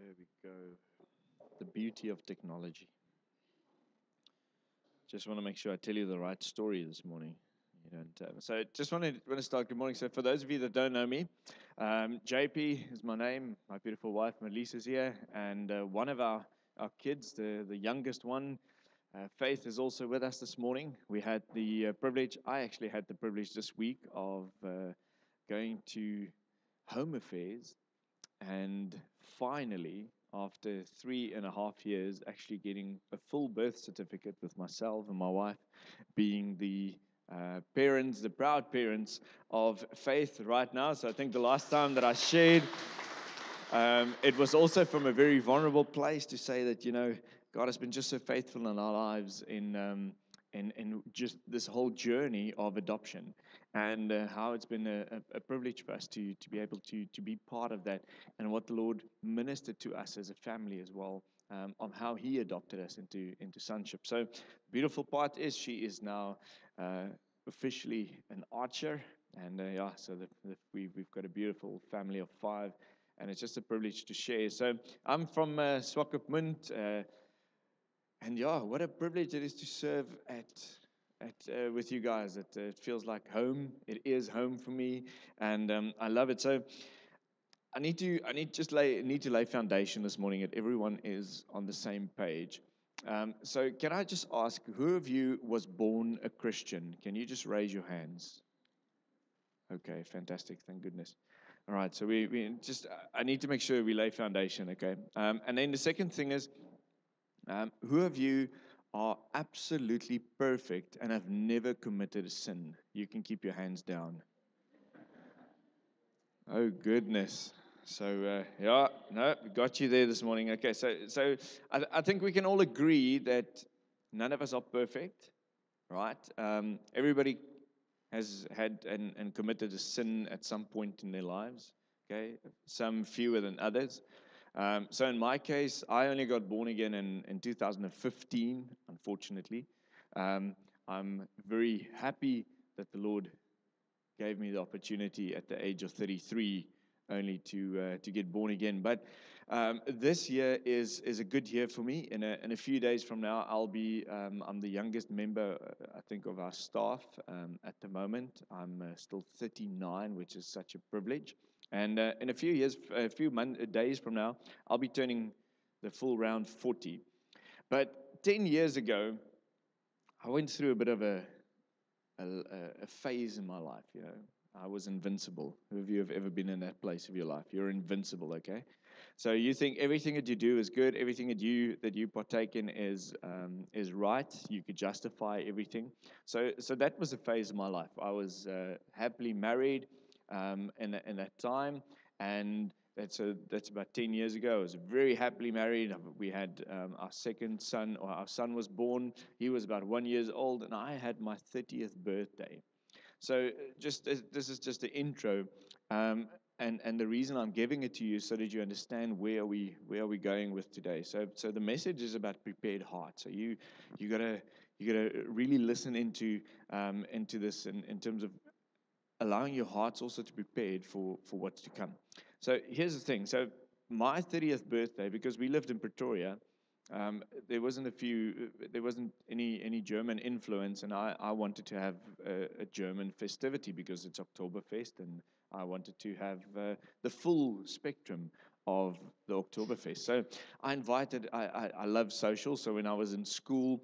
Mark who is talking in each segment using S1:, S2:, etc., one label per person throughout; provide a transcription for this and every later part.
S1: There we go. The beauty of technology. Just want to make sure I tell you the right story this morning. You don't. So just want to start. Good morning. So for those of you that don't know me, JP is my name. My beautiful wife Melissa's here, and one of our kids, the youngest one, Faith, is also with us this morning. We had the privilege. I actually had the privilege this week of going to Home Affairs and finally, after 3.5 years, actually getting a full birth certificate with myself and my wife, being the parents, the proud parents of Faith right now. So I think the last time that I shared, it was also from a very vulnerable place to say that, God has been just so faithful in our lives in just this whole journey of adoption, and how it's been a privilege for us to be able to be part of that, and what the Lord ministered to us as a family as well, of how He adopted us into sonship. So, the beautiful part is she is now officially an archer, and so we've got a beautiful family of 5, and it's just a privilege to share. So I'm from Swakopmund, and what a privilege it is to serve at with you guys. It feels like home. It is home for me, and I love it. So I need to lay foundation this morning that everyone is on the same page. So can I just ask, who of you was born a Christian? Can you just raise your hands? Okay, fantastic. Thank goodness. All right, so we just, I need to make sure we lay foundation, okay? And then the second thing is, who of you are absolutely perfect and have never committed a sin? You can keep your hands down. Oh, goodness. So, no, we got you there this morning. Okay, so I think we can all agree that none of us are perfect, right? Everybody has had and committed a sin at some point in their lives. Okay, some fewer than others. So in my case, I only got born again in 2015. Unfortunately, I'm very happy that the Lord gave me the opportunity at the age of 33 only to get born again. But this year is a good year for me. In a few days from now, I'm the youngest member, I think, of our staff at the moment. I'm still 39, which is such a privilege. And in days from now, I'll be turning the full round 40. But 10 years ago, I went through a bit of a phase in my life. I was invincible. Who of you have ever been in that place of your life? You're invincible, okay? So you think everything that you do is good, everything that you partake in is right. You could justify everything. So that was a phase of my life. I was happily married in that time, and that's about 10 years ago. I was very happily married. We had our second son, or our son was born. He was about 1 year old, and I had my 30th birthday. So this is just the intro, and the reason I'm giving it to you is so that you understand where are we going with today. So the message is about prepared heart. So you gotta really listen into this in terms of allowing your hearts also to be prepared for what's to come. So here's the thing. So my 30th birthday, because we lived in Pretoria, there wasn't any German influence, and I wanted to have a German festivity because it's Oktoberfest, and I wanted to have the full spectrum of the Oktoberfest. So I love social. So when I was in school,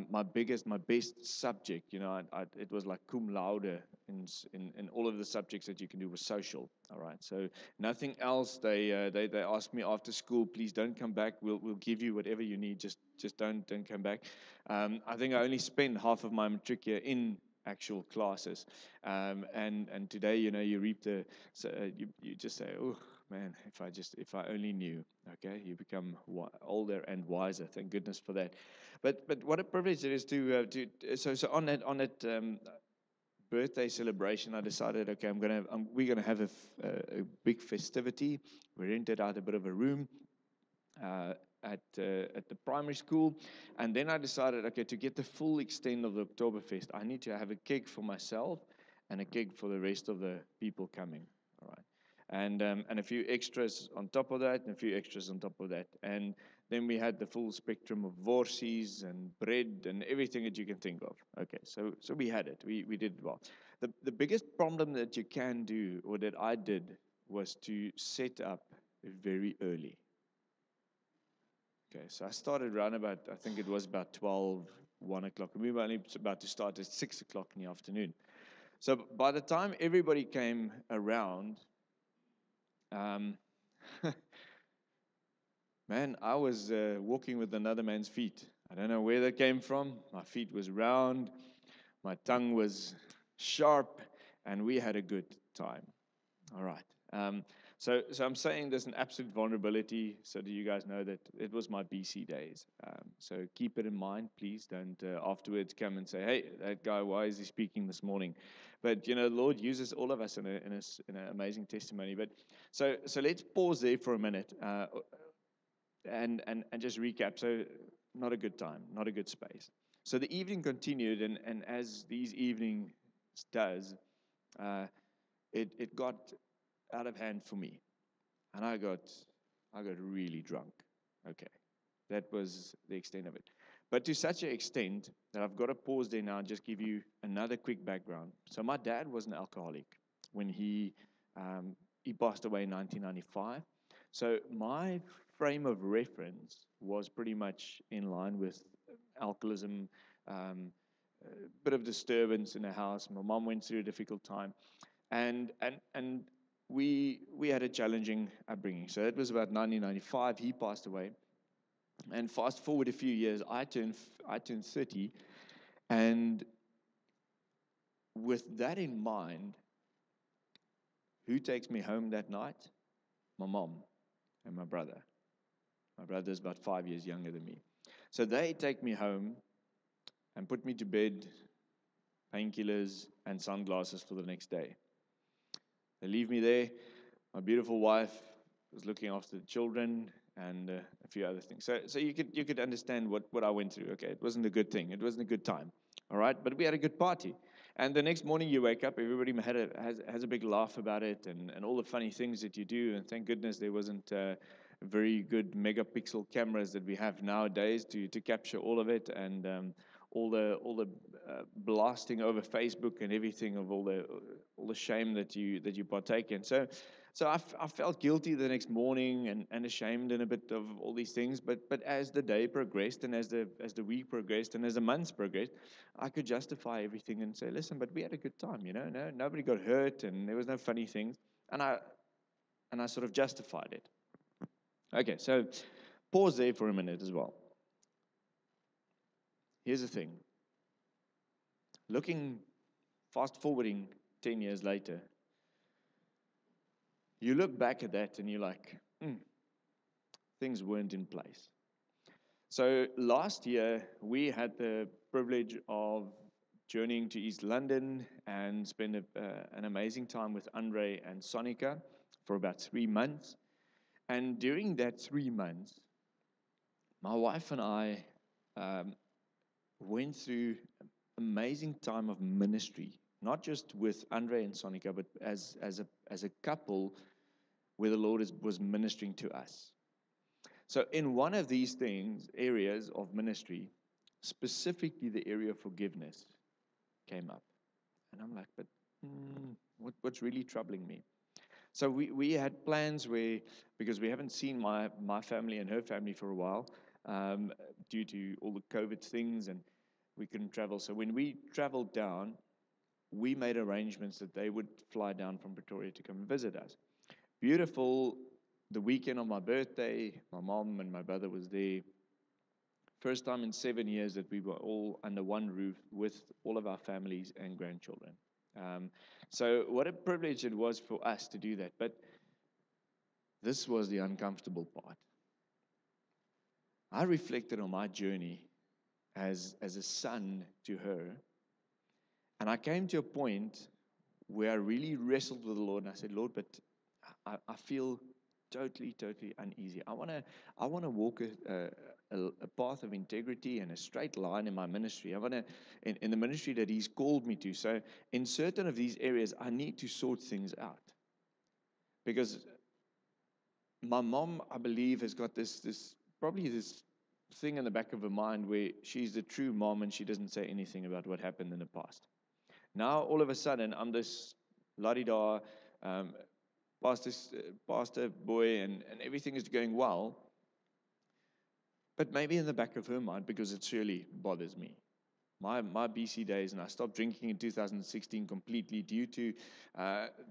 S1: my best subject, it was like cum laude in all of the subjects that you can do was social. All right. So nothing else. They asked me after school, please don't come back. We'll give you whatever you need. Just don't come back. I think I only spent half of my matric year in actual classes, and today, you reap you just say, oh man, if I only knew. Okay, you become older and wiser. Thank goodness for that. But what a privilege it is so on that birthday celebration. I decided, okay, we're gonna have a big festivity. We rented out a bit of a room at the primary school, and then I decided, okay, to get the full extent of the Oktoberfest, I need to have a cake for myself and a cake for the rest of the people coming. All right. and a few extras on top of that, and a few extras on top of that. And then we had the full spectrum of worsies and bread and everything that you can think of. Okay, so we had it. We did it well. The biggest problem that you can do, or that I did, was to set up very early. Okay, so I started around about, I think it was about 12, 1 o'clock. We were only about to start at 6 o'clock in the afternoon. So by the time everybody came around, um, man, I was walking with another man's feet. I don't know where that came from. My feet was round, my tongue was sharp, and we had a good time. All right. So I'm saying there's an absolute vulnerability so that you guys know that it was my BC days. So keep it in mind, please. Don't afterwards come and say, hey, that guy, why is he speaking this morning? But, the Lord uses all of us in an amazing testimony. But so let's pause there for a minute and just recap. So not a good time, not a good space. So the evening continued, and as these evenings does, it got out of hand for me, and I got really drunk. Okay, that was the extent of it. But to such an extent that I've got to pause there now and just give you another quick background. So my dad was an alcoholic when he passed away in 1995. So my frame of reference was pretty much in line with alcoholism, a bit of disturbance in the house. My mom went through a difficult time, and we had a challenging upbringing. So it was about 1995. He passed away, and fast forward a few years, I turned 30, and with that in mind, who takes me home that night? My mom and my brother. My brother is about 5 years younger than me. So they take me home and put me to bed, painkillers and sunglasses for the next day. They leave me there. My beautiful wife was looking after the children and a few other things. So you could understand what I went through. Okay, it wasn't a good thing. It wasn't a good time. All right, but we had a good party. And the next morning you wake up, everybody has a big laugh about it and all the funny things that you do. And thank goodness there wasn't very good megapixel cameras that we have nowadays to capture all of it, and all the blasting over Facebook and everything of all the shame that you partake in. So I felt guilty the next morning and ashamed and a bit of all these things. But as the day progressed and as the week progressed and as the months progressed, I could justify everything and say, listen, but we had a good time, No, nobody got hurt and there was no funny things, and I sort of justified it. Okay, so pause there for a minute as well. Here's the thing. Fast forwarding 10 years later, you look back at that and you're like, things weren't in place. So last year, we had the privilege of journeying to East London and spend an amazing time with Andre and Sonica for about 3 months. And during that 3 months, my wife and I went through an amazing time of ministry, not just with Andre and Sonica, but as a couple where the Lord was ministering to us. So in one of these areas of ministry, specifically the area of forgiveness came up. And I'm like, but what's really troubling me? So we had plans because we haven't seen my family and her family for a while, due to all the COVID things, and we couldn't travel. So when we traveled down, we made arrangements that they would fly down from Pretoria to come and visit us. Beautiful. The weekend of my birthday, my mom and my brother was there. First time in 7 years that we were all under one roof with all of our families and grandchildren. So what a privilege it was for us to do that. But this was the uncomfortable part. I reflected on my journey as a son to her, and I came to a point where I really wrestled with the Lord, and I said, Lord, but I feel totally uneasy. I want to walk a path of integrity and a straight line in my ministry. I want to in the ministry that He's called me to. So in certain of these areas, I need to sort things out, because my mom, I believe, has got this probably this thing in the back of her mind where she's the true mom and she doesn't say anything about what happened in the past. Now, all of a sudden, I'm this la-di-da um, pastor, pastor boy, and everything is going well. But maybe in the back of her mind, because it surely bothers me. My BC days, and I stopped drinking in 2016 completely due to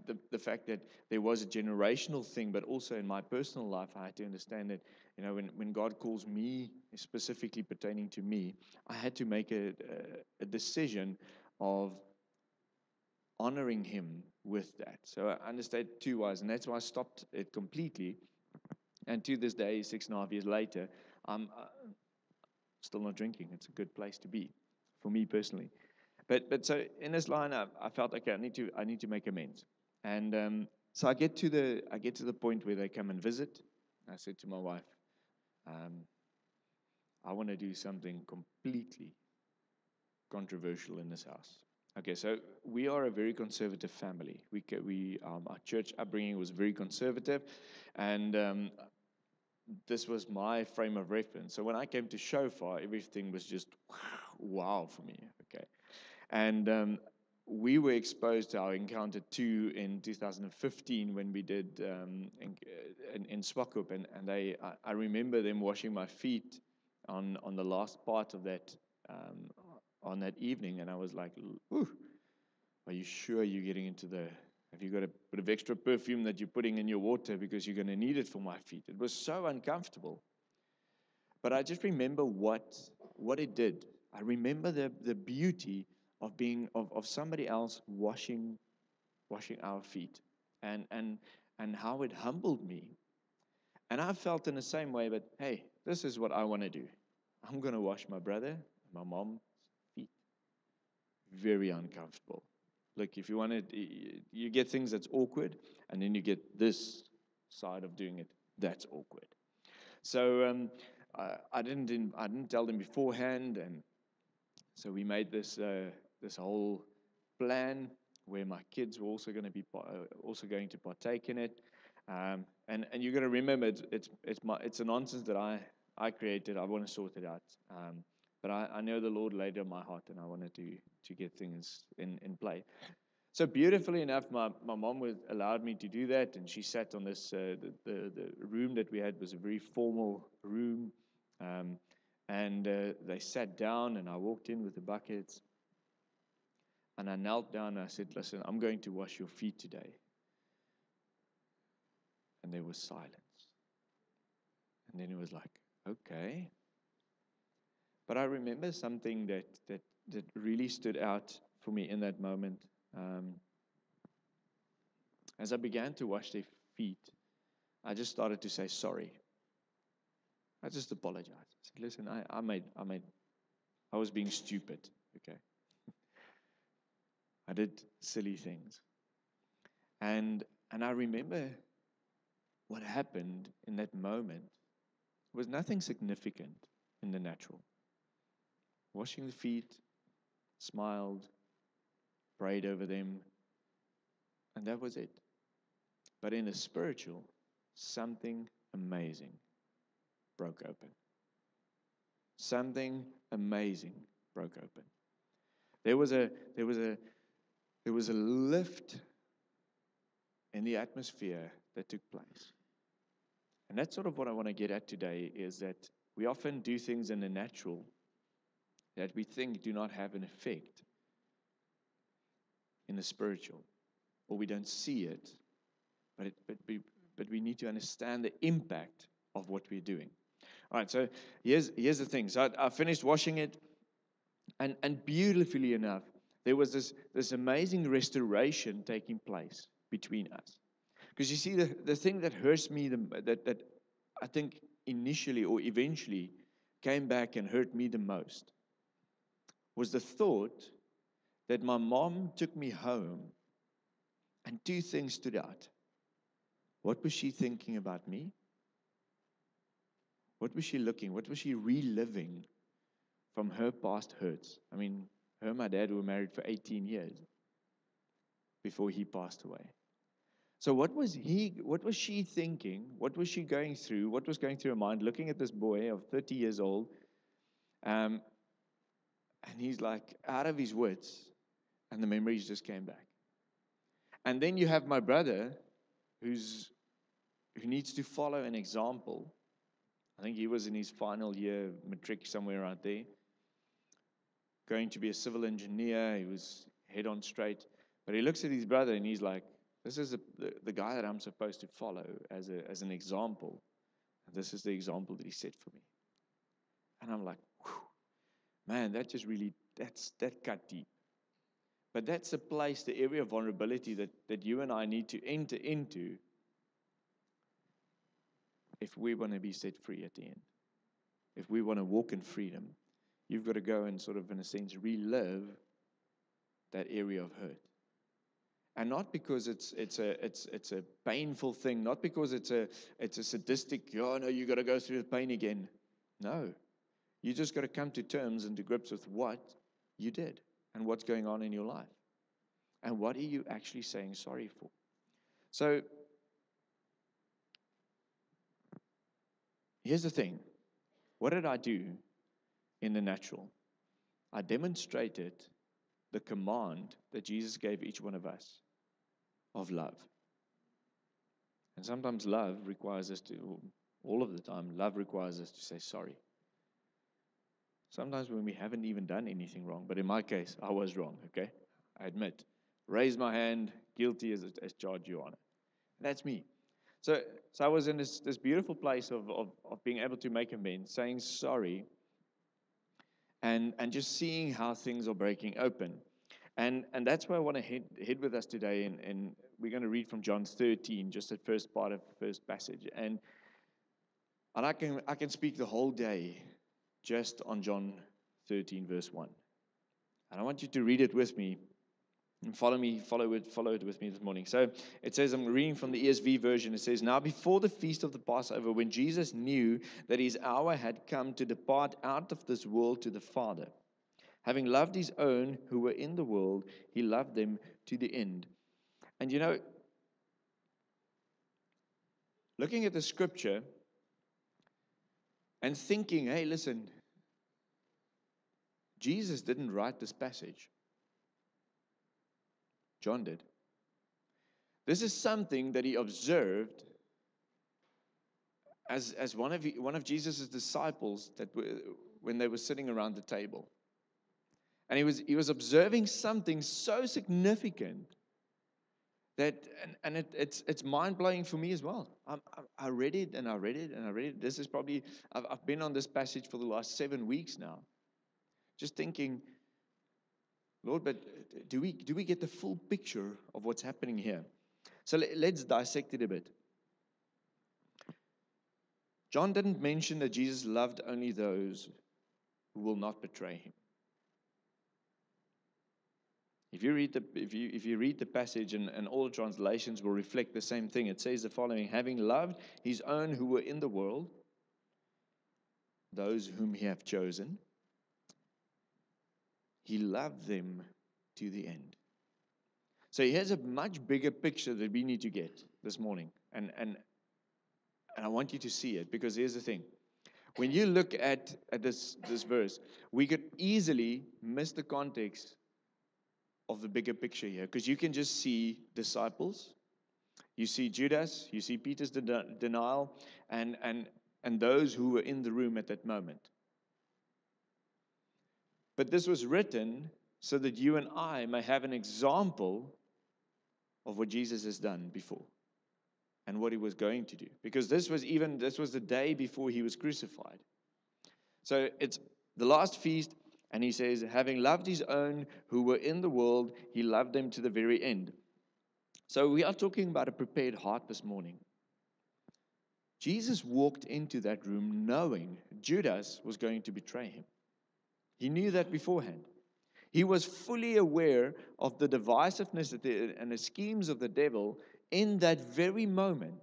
S1: the fact that there was a generational thing, but also in my personal life, I had to understand that, when God calls me, specifically pertaining to me, I had to make a decision of honoring Him with that. So I understand two ways, and that's why I stopped it completely. And to this day, 6.5 years later, I'm still not drinking. It's a good place to be for me personally. But so in this line, I felt okay. I need to make amends, and so I get to the point where they come and visit. I said to my wife, I want to do something completely controversial in this house. Okay, so we are a very conservative family. Our church upbringing was very conservative, and this was my frame of reference. So when I came to Shofar, everything was just wow for me. Okay, and we were exposed to our Encounter 2 in 2015 when we did in Swakop, and I remember them washing my feet on the last part of that on that evening, and I was like, ooh, are you sure you're getting into have you got a bit of extra perfume that you're putting in your water because you're going to need it for my feet? It was so uncomfortable. But I just remember what it did. I remember the beauty of being of somebody else washing our feet, and how it humbled me. And I felt in the same way, but hey, this is what I want to do. I'm going to wash my brother and my mom's feet. Very uncomfortable. Look, if you want to, you get things that's awkward, and then you get this side of doing it that's awkward. So I didn't tell them beforehand, and so we made this whole plan where my kids were also going to be going to partake in it. And you're going to remember it's a nonsense that I created. I want to sort it out. But I know the Lord laid it on my heart, and I wanted to get things in play. So beautifully enough, my mom allowed me to do that, and she sat on this. The room that we had was a very formal room, and they sat down, and I walked in with the buckets, and I knelt down, and I said, "Listen, I'm going to wash your feet today." And there was silence, and then it was like, "Okay." But I remember something that really stood out for me in that moment. As I began to wash their feet, I just started to say sorry. I just apologized. I said, "Listen, I was being stupid. Okay, I did silly things." And I remember what happened in that moment was nothing significant in the natural. Washing the feet, smiled, prayed over them, and that was it. But in the spiritual, something amazing broke open. Something amazing broke open. There was a lift in the atmosphere that took place. And that's sort of what I want to get at today, is that we often do things in the natural that we think do not have an effect in the spiritual, or we don't see it, but we need to understand the impact of what we're doing. All right, so here's the thing. So I finished washing it, and beautifully enough, there was this amazing restoration taking place between us. Because you see, the thing that hurts me, that I think initially or eventually came back and hurt me the most, was the thought that my mom took me home, and two things stood out. What was she thinking about me? What was she reliving from her past hurts? I mean, her and my dad were married for 18 years before he passed away. So what was she thinking? What was she going through? What was going through her mind looking at this boy of 30 years old? Um, and he's like out of his wits, and the memories just came back. And then you have my brother who needs to follow an example. I think he was in his final year, matric, somewhere around there, going to be a civil engineer. He was head on straight. But he looks at his brother and he's like, this is the guy that I'm supposed to follow as an example. And this is the example that he set for me. And I'm like, man, that just really, that cut deep. But that's a place, the area of vulnerability that you and I need to enter into if we want to be set free at the end. If we want to walk in freedom, you've got to go and sort of, in a sense, relive that area of hurt. And not because it's a painful thing, not because it's a sadistic, oh no, you got to go through the pain again. No. You just got to come to terms and to grips with what you did and what's going on in your life. And what are you actually saying sorry for? So, here's the thing. What did I do in the natural? I demonstrated the command that Jesus gave each one of us of love. And sometimes love requires us to, all of the time, love requires us to say sorry. Sometimes when we haven't even done anything wrong, but in my case, I was wrong, okay? I admit. Raise my hand, guilty as charged, Your Honor. That's me. So I was in this beautiful place of being able to make amends, saying sorry, and just seeing how things are breaking open. And that's where I want to head with us today, and we're going to read from John 13, just that first part of the first passage. And I can speak the whole day just on John 13, verse 1. And I want you to read it with me and follow it with me this morning. So it says, I'm reading from the ESV version. It says, now before the feast of the Passover, when Jesus knew that his hour had come to depart out of this world to the Father, having loved his own who were in the world, he loved them to the end. And you know, looking at the scripture and thinking, hey, listen, Jesus didn't write this passage. John did. This is something that he observed as one of Jesus' disciples when they were sitting around the table. And he was observing something so significant that, and it's mind-blowing for me as well. I read it and I read it and I read it. This is probably, I've been on this passage for the last 7 weeks now. Just thinking, Lord, but do we get the full picture of what's happening here? So let's dissect it a bit. John didn't mention that Jesus loved only those who will not betray him. If you read the passage, and all the translations will reflect the same thing, it says the following: having loved his own who were in the world, those whom he hath chosen, he loved them to the end. So here's a much bigger picture that we need to get this morning. And I want you to see it, because here's the thing. When you look at this verse, we could easily miss the context of the bigger picture here, because you can just see disciples, you see Judas, you see Peter's denial, and those who were in the room at that moment. But this was written so that you and I may have an example of what Jesus has done before and what he was going to do. Because this was the day before he was crucified. So it's the last feast, and he says, having loved his own who were in the world, he loved them to the very end. So we are talking about a prepared heart this morning. Jesus walked into that room knowing Judas was going to betray him. He knew that beforehand. He was fully aware of the divisiveness and the schemes of the devil in that very moment.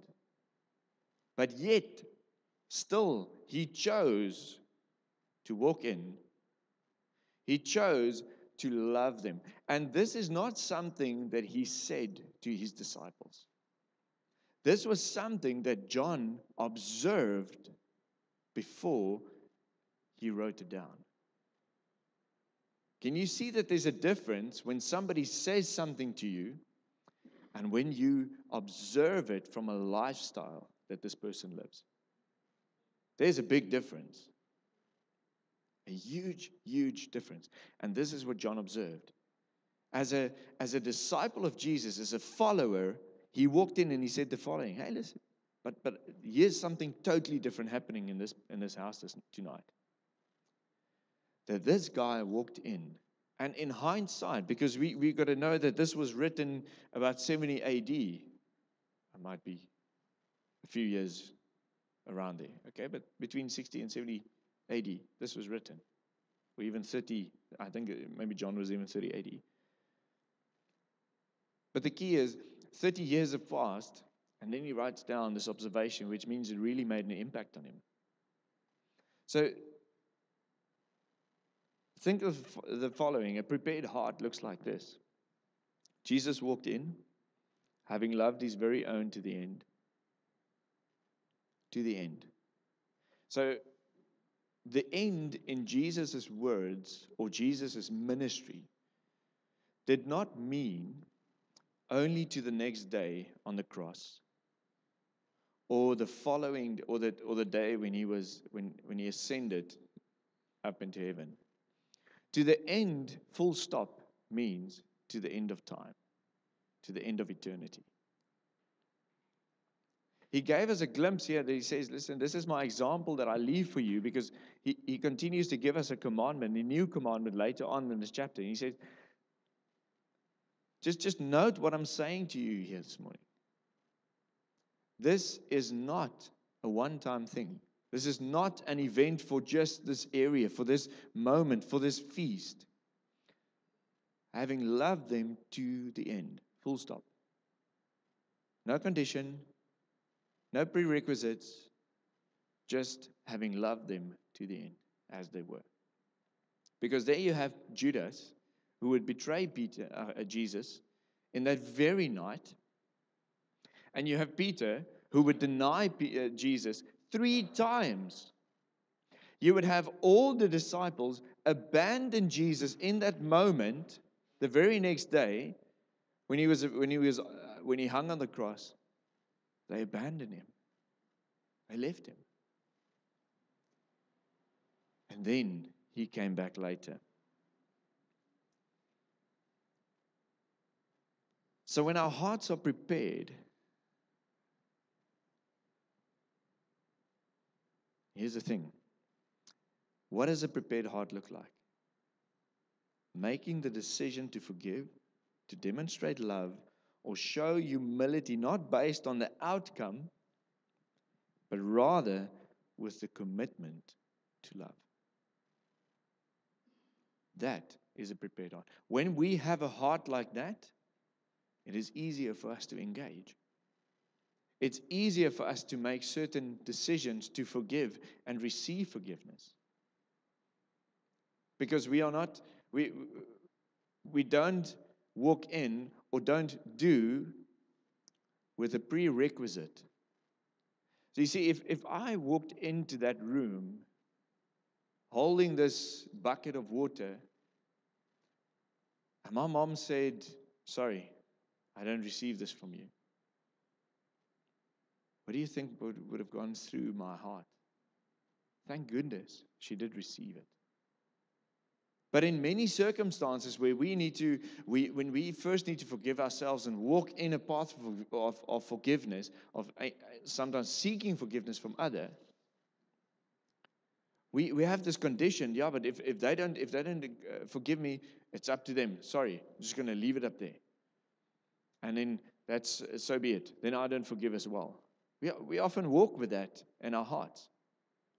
S1: But yet, still, he chose to walk in. He chose to love them. And this is not something that he said to his disciples. This was something that John observed before he wrote it down. Can you see that there's a difference when somebody says something to you and when you observe it from a lifestyle that this person lives? There's a big difference. A huge, huge difference. And this is what John observed. As a disciple of Jesus, as a follower, he walked in and he said the following: hey, listen, but here's something totally different happening in this house tonight. That this guy walked in, and in hindsight, because we got to know that this was written about 70 AD. It might be a few years around there, okay? But between 60 and 70 AD, this was written. Or even 30, I think maybe John was even 30 AD. But the key is, 30 years have passed, and then he writes down this observation, which means it really made an impact on him. So, think of the following. A prepared heart looks like this. Jesus walked in, having loved his very own to the end. To the end. So, the end in Jesus' words or Jesus' ministry did not mean only to the next day on the cross, or the following, or the day when he ascended up into heaven. To the end, full stop, means to the end of time, to the end of eternity. He gave us a glimpse here that he says, listen, this is my example that I leave for you, because he continues to give us a commandment, a new commandment later on in this chapter. And he says, just note what I'm saying to you here this morning. This is not a one-time thing. This is not an event for just this area, for this moment, for this feast. Having loved them to the end. Full stop. No condition, no prerequisites, just having loved them to the end as they were. Because there you have Judas, who would betray Jesus in that very night. And you have Peter, who would deny Jesus 3 times. You would have all the disciples abandon Jesus in that moment, the very next day, when he hung on the cross. They abandoned him. They left him. And then he came back later. So when our hearts are prepared, here's the thing. What does a prepared heart look like? Making the decision to forgive, to demonstrate love, or show humility, not based on the outcome, but rather with the commitment to love. That is a prepared heart. When we have a heart like that, it is easier for us to engage. It's easier for us to make certain decisions to forgive and receive forgiveness. Because we don't walk in or don't do with a prerequisite. So you see, if I walked into that room holding this bucket of water, and my mom said, sorry, I don't receive this from you. What do you think would have gone through my heart? Thank goodness she did receive it. But in many circumstances where when we first need to forgive ourselves and walk in a path of forgiveness, of sometimes seeking forgiveness from others, we have this condition. Yeah, but if they don't forgive me, it's up to them. Sorry, I'm just going to leave it up there. And then that's so be it. Then I don't forgive as well. We often walk with that in our hearts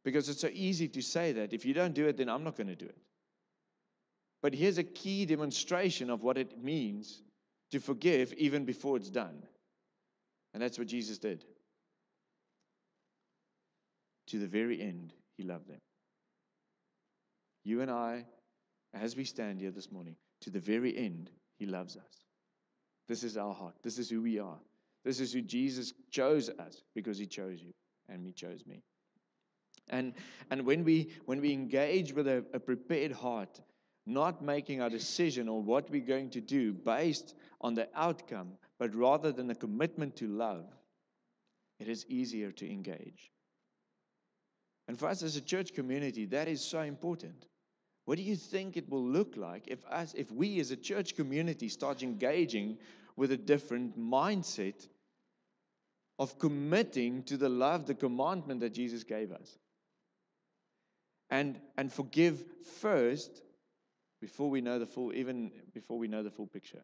S1: because it's so easy to say that if you don't do it, then I'm not going to do it. But here's a key demonstration of what it means to forgive even before it's done. And that's what Jesus did. To the very end, he loved them. You and I, as we stand here this morning, to the very end, he loves us. This is our heart. This is who we are. This is who Jesus chose us because He chose you and He chose me. And when we engage with a prepared heart, not making our decision on what we're going to do based on the outcome, but rather than a commitment to love, it is easier to engage. And for us as a church community, that is so important. What do you think it will look like if we as a church community start engaging with a different mindset of committing to the love, the commandment that Jesus gave us? And forgive first before we know the full, even before we know the full picture.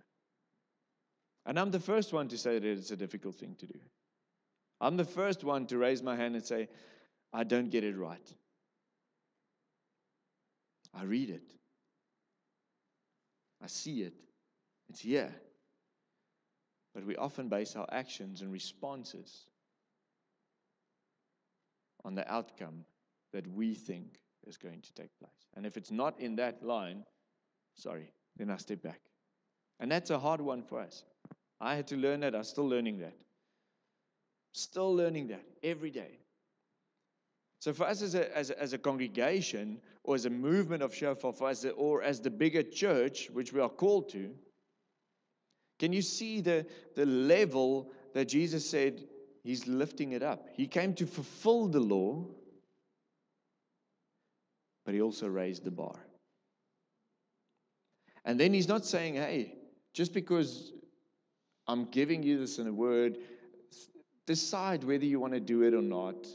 S1: And I'm the first one to say that it's a difficult thing to do. I'm the first one to raise my hand and say, I don't get it right. I read it. I see it. It's here. But we often base our actions and responses on the outcome that we think is going to take place. And if it's not in that line, sorry, then I step back. And that's a hard one for us. I had to learn that. I'm still learning that. Still learning that every day. So for us as a congregation, or as a movement of Shofar, or as the bigger church, which we are called to, can you see the level that Jesus said He's lifting it up? He came to fulfill the law, but He also raised the bar. And then He's not saying, hey, just because I'm giving you this in a word, decide whether you want to do it or not.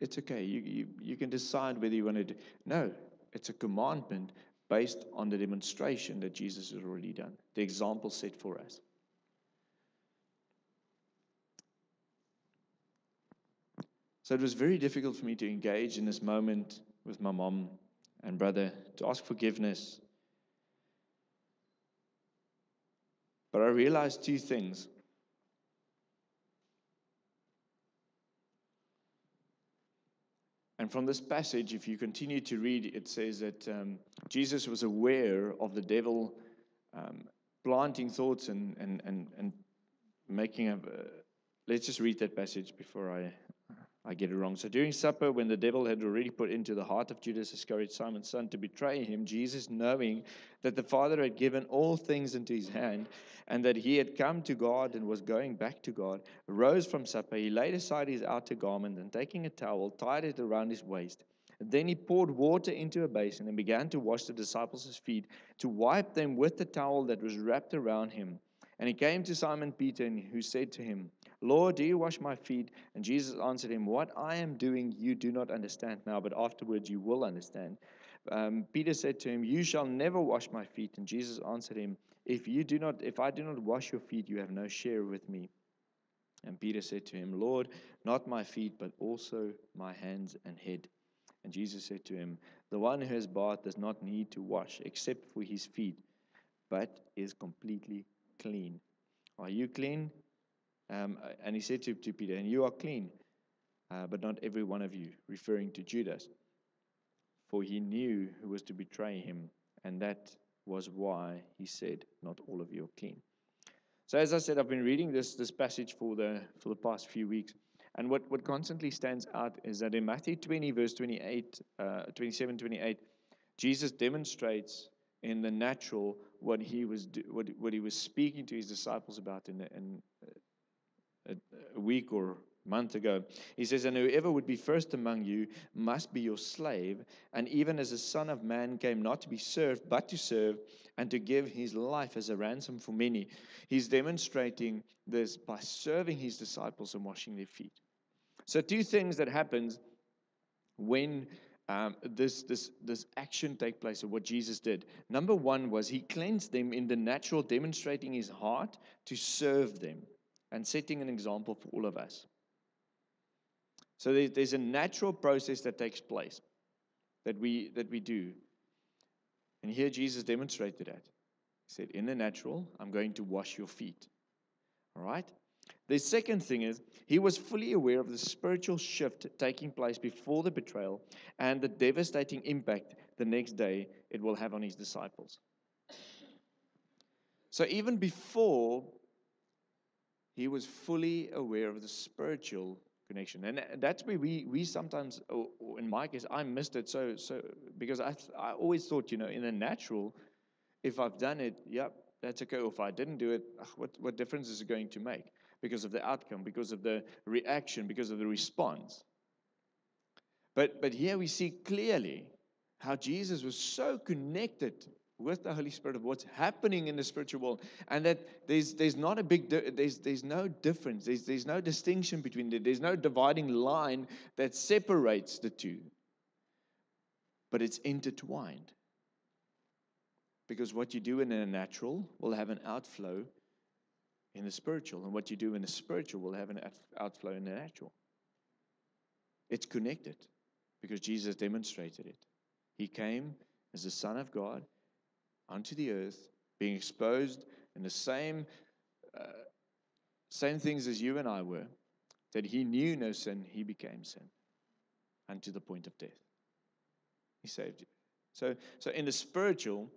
S1: It's okay. You can decide whether you want to do. No, it's a commandment based on the demonstration that Jesus has already done, the example set for us. So it was very difficult for me to engage in this moment with my mom and brother, to ask forgiveness. But I realized two things. And from this passage, if you continue to read, it says that Jesus was aware of the devil planting thoughts and making a. Let's just read that passage before I get it wrong. So during supper, when the devil had already put into the heart of Judas Iscariot, Simon's son, to betray him, Jesus, knowing that the Father had given all things into his hand, and that he had come to God and was going back to God, rose from supper. He laid aside his outer garment, and taking a towel, tied it around his waist. And then he poured water into a basin and began to wash the disciples' feet, to wipe them with the towel that was wrapped around him. And he came to Simon Peter, who said to him, Lord, do you wash my feet? And Jesus answered him, what I am doing you do not understand now, but afterwards you will understand. Peter said to him, you shall never wash my feet. And Jesus answered him, if I do not wash your feet, you have no share with me. And Peter said to him, Lord, not my feet, but also my hands and head. And Jesus said to him, the one who has bathed does not need to wash except for his feet, but is completely clean. Are you clean? And he said to Peter, and you are clean, but not every one of you, referring to Judas. For he knew who was to betray him, and that was why he said, not all of you are clean. So as I said, I've been reading this passage for the past few weeks, and what constantly stands out is that in Matthew 20, verse 27, 28, Jesus demonstrates in the natural what he was speaking to his disciples about in a week or month ago. He says, and whoever would be first among you must be your slave, and even as the Son of Man came not to be served, but to serve, and to give his life as a ransom for many. He's demonstrating this by serving his disciples and washing their feet. So two things that happens when this action take place, of what Jesus did. Number one was he cleansed them in the natural, demonstrating his heart to serve them and setting an example for all of us. So there's a natural process that takes place that we do. And here Jesus demonstrated that. He said, in the natural, I'm going to wash your feet. All right? The second thing is, he was fully aware of the spiritual shift taking place before the betrayal and the devastating impact the next day it will have on his disciples. So even before He was fully aware of the spiritual connection. And that's where we sometimes, or in my case, I missed it so because I always thought, in the natural, if I've done it, yep, that's okay. Or if I didn't do it, what difference is it going to make? Because of the outcome, because of the reaction, because of the response. But here we see clearly how Jesus was so connected with the Holy Spirit of what's happening in the spiritual world, and that there's not a big there's no difference, there's no distinction between there's no dividing line that separates the two, but it's intertwined. Because what you do in the natural will have an outflow in the spiritual, and what you do in the spiritual will have an outflow in the natural. It's connected because Jesus demonstrated it. He came as the Son of God unto the earth, being exposed in the same things as you and I were, that he knew no sin, he became sin unto the point of death. He saved you. So in the spiritual,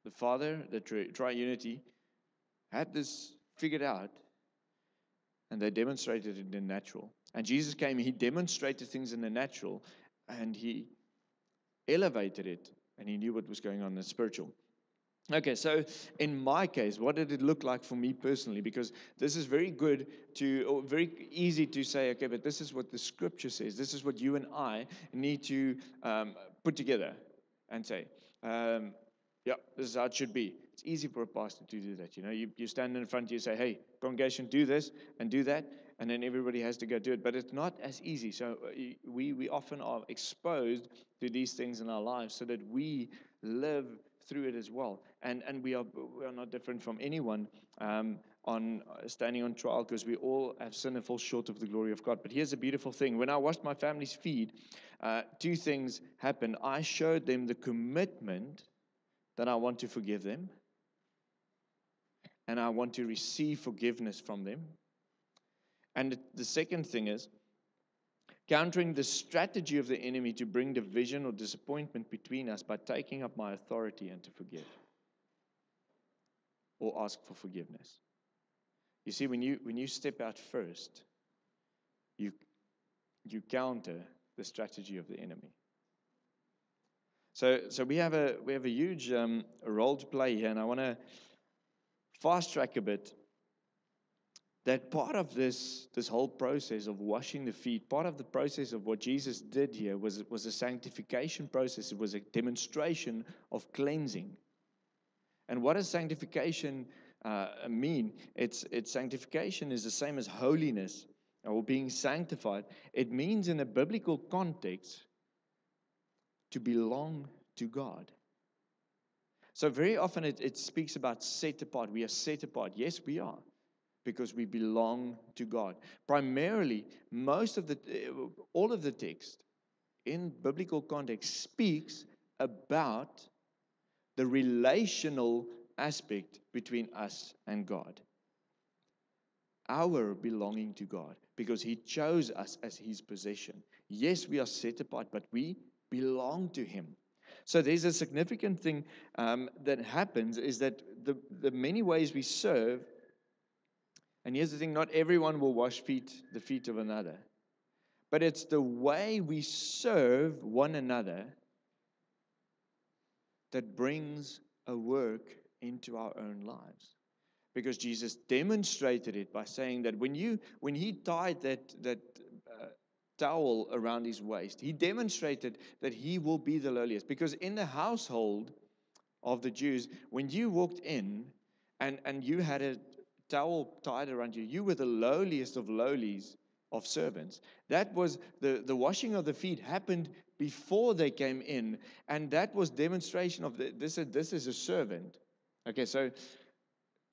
S1: the Father, the triunity, had this figured out, and they demonstrated it in the natural. And Jesus came, he demonstrated things in the natural, and he elevated it, and he knew what was going on in the spiritual. Okay, so in my case, what did it look like for me personally? Because this is very good or very easy to say, okay, but this is what the scripture says. This is what you and I need to put together and say, yeah, this is how it should be. It's easy for a pastor to do that. You stand in front, you say, hey, congregation, do this and do that, and then everybody has to go do it. But it's not as easy. So we often are exposed to these things in our lives so that we live through it as well. And we are not different from anyone on standing on trial, because we all have sinned and fall short of the glory of God. But here's a beautiful thing. When I washed my family's feet, two things happened. I showed them the commitment that I want to forgive them, and I want to receive forgiveness from them. And the second thing is countering the strategy of the enemy to bring division or disappointment between us by taking up my authority and to forgive or ask for forgiveness. You see, when you step out first, you counter the strategy of the enemy. So we have a huge role to play here, and I want to fast track a bit. That part of this whole process of washing the feet, part of the process of what Jesus did here was a sanctification process. It was a demonstration of cleansing. And what does sanctification mean? It's sanctification is the same as holiness or being sanctified. It means in a biblical context to belong to God. So very often it speaks about set apart. We are set apart. Yes, we are, because we belong to God. Primarily, all of the text in biblical context speaks about the relational aspect between us and God. Our belonging to God, because he chose us as his possession. Yes, we are set apart, but we belong to him. So there's a significant thing that happens, is that the many ways we serve. And here's the thing, not everyone will wash the feet of another. But it's the way we serve one another that brings a work into our own lives. Because Jesus demonstrated it by saying that when he tied that towel around his waist, he demonstrated that he will be the lowliest. Because in the household of the Jews, when you walked in and you had a towel tied around you, you were the lowliest of lowlies of servants. That was the washing of the feet happened before they came in, and that was demonstration of this is a servant. Okay, so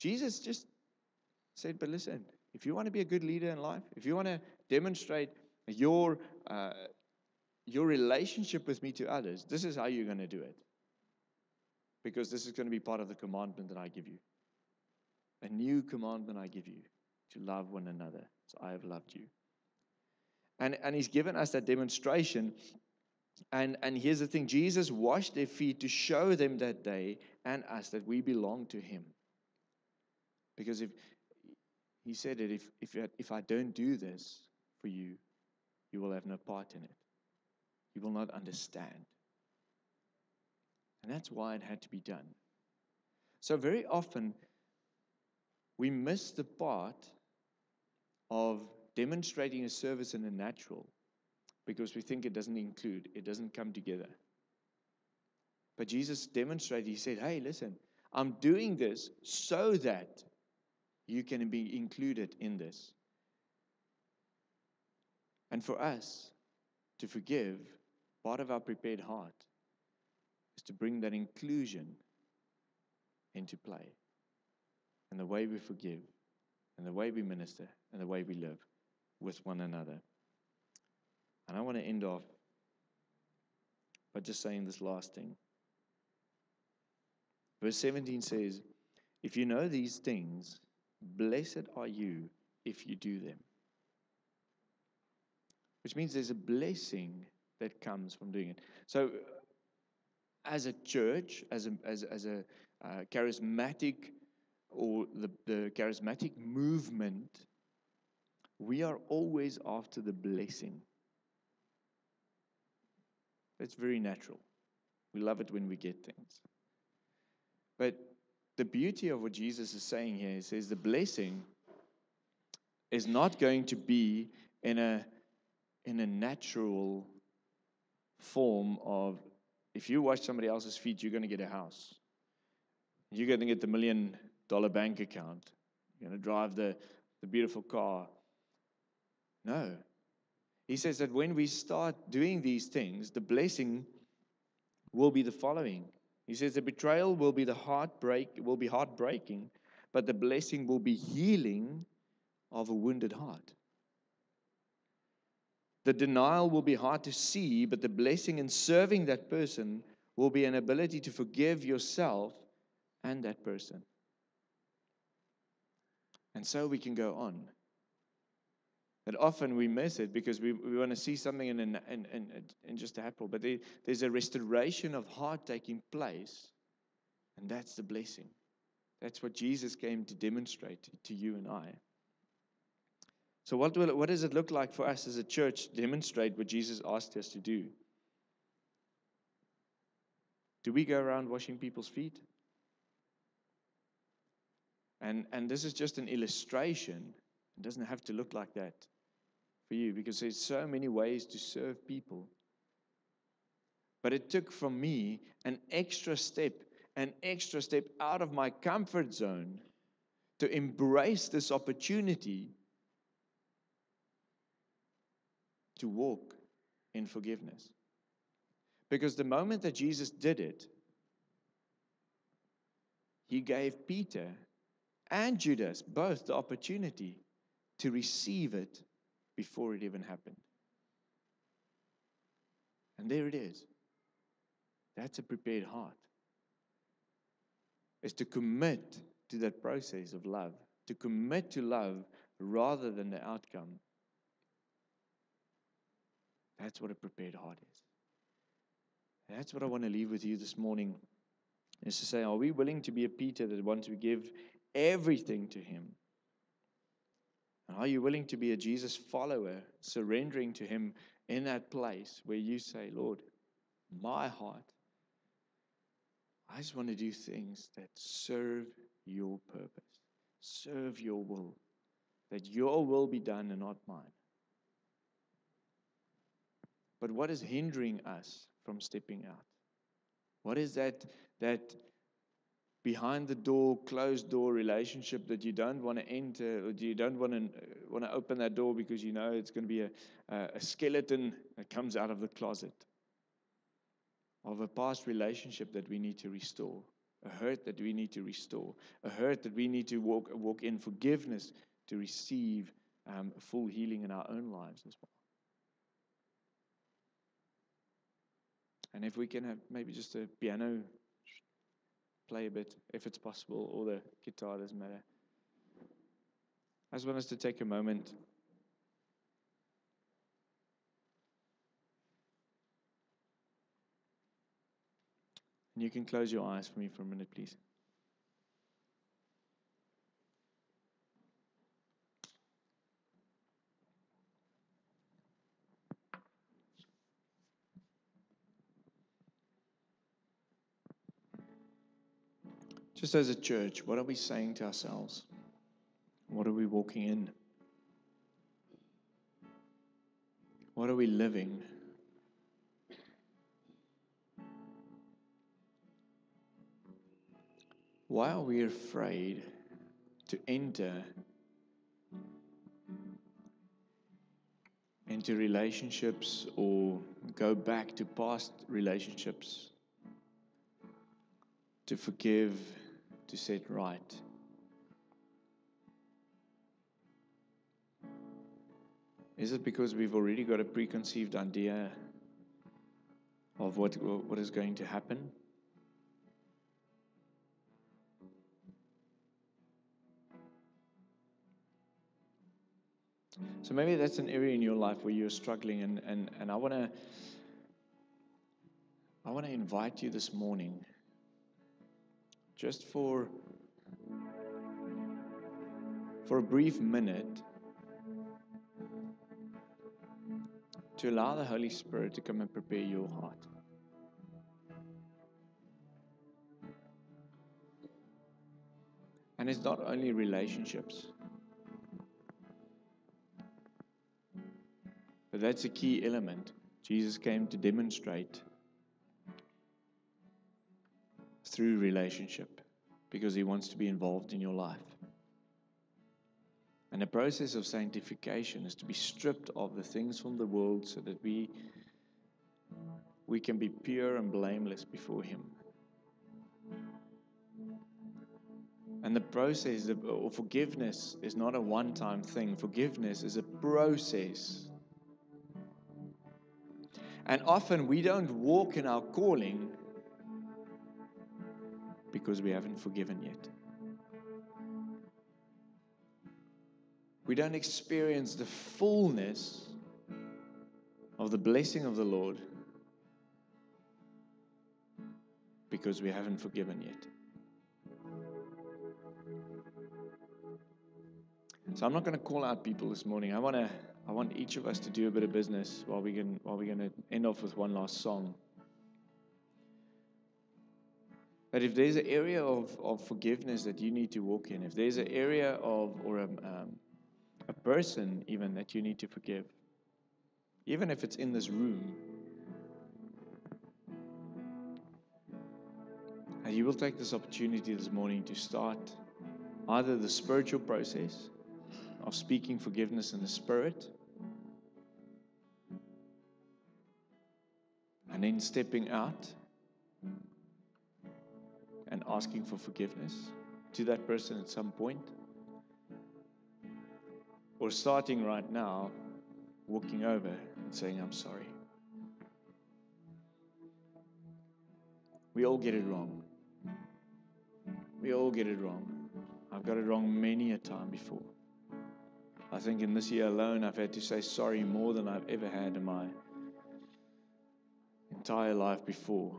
S1: Jesus just said, but listen, if you want to be a good leader in life, if you want to demonstrate your relationship with me to others, this is how you're going to do it. Because this is going to be part of the commandment that I give you. A new commandment I give you, to love one another as I have loved you. And he's given us that demonstration. And here's the thing, Jesus washed their feet to show them that day and us that we belong to him. Because if he said it, if I don't do this for you, you will have no part in it. You will not understand. And that's why it had to be done. So very often, we miss the part of demonstrating a service in the natural because we think it doesn't come together. But Jesus demonstrated, he said, hey, listen, I'm doing this so that you can be included in this. And for us to forgive, part of our prepared heart is to bring that inclusion into play. And the way we forgive, and the way we minister, and the way we live with one another. And I want to end off by just saying this last thing. Verse 17 says, if you know these things, blessed are you if you do them. Which means there's a blessing that comes from doing it. So, as a church, as a charismatic, or the charismatic movement, we are always after the blessing. That's very natural. We love it when we get things. But the beauty of what Jesus is saying here, he says the blessing is not going to be in a natural form of, if you wash somebody else's feet, you're going to get a house. You're going to get the $1 million bank account. You're going to drive the beautiful car. No. He says that when we start doing these things, the blessing will be the following. He says the betrayal will be heartbreaking, but the blessing will be healing of a wounded heart. The denial will be hard to see, but the blessing in serving that person will be an ability to forgive yourself and that person. And so we can go on. But often we miss it because we want to see something in just a April. But there's a restoration of heart taking place, and that's the blessing. That's what Jesus came to demonstrate to you and I. So what does it look like for us as a church to demonstrate what Jesus asked us to do? Do we go around washing people's feet? And this is just an illustration. It doesn't have to look like that for you because there's so many ways to serve people. But it took from me an extra step out of my comfort zone to embrace this opportunity to walk in forgiveness. Because the moment that Jesus did it, he gave Peter and Judas both the opportunity to receive it before it even happened. And there it is. That's a prepared heart. It's to commit to that process of love, to commit to love rather than the outcome. That's what a prepared heart is. And that's what I want to leave with you this morning, is to say, are we willing to be a Peter that wants to give everything to him? And are you willing to be a Jesus follower, surrendering to him in that place where you say, Lord, my heart, I just want to do things that serve your purpose, serve your will, that your will be done and not mine. But what is hindering us from stepping out? What is that behind the door, closed door relationship that you don't want to enter, or you don't want to open that door because you know it's going to be a skeleton that comes out of the closet of a past relationship that we need to restore, a hurt that we need to restore, a hurt that we need to walk in forgiveness to receive full healing in our own lives as well. And if we can have maybe just a piano play a bit, if it's possible, or the guitar, doesn't matter. I just want us to take a moment. And you can close your eyes for me for a minute, please. Just as a church, what are we saying to ourselves? What are we walking in? What are we living? Why are we afraid to enter into relationships or go back to past relationships to forgive, to set right? Is it because we've already got a preconceived idea of what is going to happen? So maybe that's an area in your life where you're struggling, and I want to invite you this morning, just for a brief minute, to allow the Holy Spirit to come and prepare your heart. And it's not only relationships, but that's a key element. Jesus came to demonstrate through relationship because he wants to be involved in your life. And the process of sanctification is to be stripped of the things from the world so that we can be pure and blameless before him. And the process of forgiveness is not a one-time thing. Forgiveness is a process. And often we don't walk in our calling because we haven't forgiven yet. We don't experience the fullness of the blessing of the Lord because we haven't forgiven yet. So I'm not going to call out people this morning. I want each of us to do a bit of business while we're going to end off with one last song. That if there's an area of forgiveness that you need to walk in, if there's an area or a person even that you need to forgive, even if it's in this room, and you will take this opportunity this morning to start either the spiritual process of speaking forgiveness in the Spirit, and then stepping out and asking for forgiveness to that person at some point, or starting right now, walking over and saying, I'm sorry. We all get it wrong. We all get it wrong. I've got it wrong many a time before. I think in this year alone, I've had to say sorry more than I've ever had in my entire life before.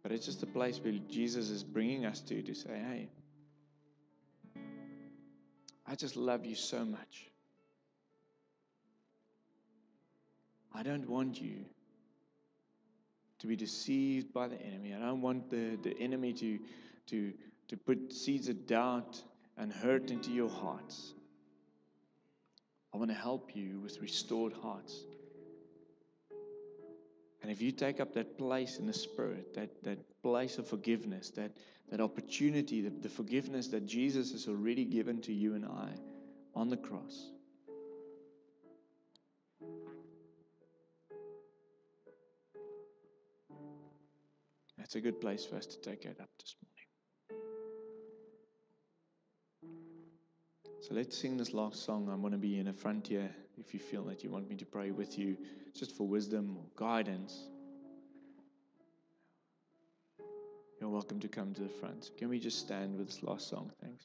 S1: But it's just a place where Jesus is bringing us to say, hey, I just love you so much. I don't want you to be deceived by the enemy. I don't want the enemy to put seeds of doubt and hurt into your hearts. I want to help you with restored hearts. And if you take up that place in the Spirit, that place of forgiveness, that opportunity, the forgiveness that Jesus has already given to you and I on the cross, that's a good place for us to take it up this morning. So let's sing this last song. I'm going to be in the front here if you feel that you want me to pray with you, just for wisdom or guidance. You're welcome to come to the front. Can we just stand with this last song? Thanks.